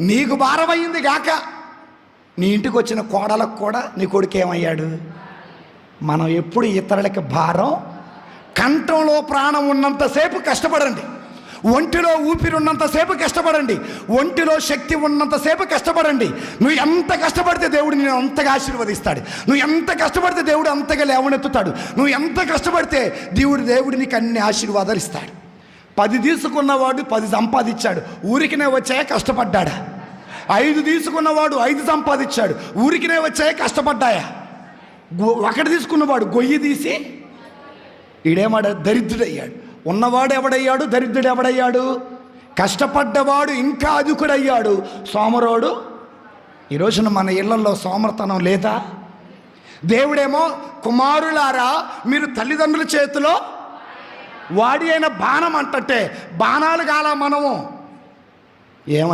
నీకు భారమైంది గాక నీ ఇంటికి వచ్చిన కోడలకు కూడా నీ కొడుకు ఏమయ్యాడు. మనం ఎప్పుడు ఇతరులకి భారం. కంఠంలో ప్రాణం ఉన్నంతసేపు కష్టపడండి, ఒంటిలో ఊపిరి ఉన్నంతసేపు కష్టపడండి, ఒంటిలో శక్తి ఉన్నంతసేపు కష్టపడండి. నువ్వు ఎంత కష్టపడితే దేవుడు నేను అంతగా ఆశీర్వదిస్తాడు. నువ్వు ఎంత కష్టపడితే దేవుడు అంతగా లేవనెత్తుతాడు. నువ్వు ఎంత కష్టపడితే దేవుడు నీకు అన్ని ఆశీర్వాదాలు ఇస్తాడు. 10 తీసుకున్నవాడు 10 సంపాదించాడు, ఊరికినే వచ్చాయా కష్టపడ్డాడా? 5 తీసుకున్నవాడు 5 సంపాదించాడు, ఊరికినే వచ్చాయా కష్టపడ్డాయా? 1 తీసుకున్నవాడు గొయ్యి తీసి ఈడేమాడ దరిద్రుడయ్యాడు. ఉన్నవాడు ఎవడయ్యాడు? దరిద్రుడు ఎవడయ్యాడు? కష్టపడ్డవాడు ఇంకా అధికుడయ్యాడు. సోమరోడు. ఈ రోజున మన ఇళ్లలో సోమరతనం లేదా? దేవుడేమో కుమారులారా మీరు తల్లిదండ్రుల చేతిలో వాడి అయిన బాణం అంటట్టే బాణాలు కాల మనము ఏమై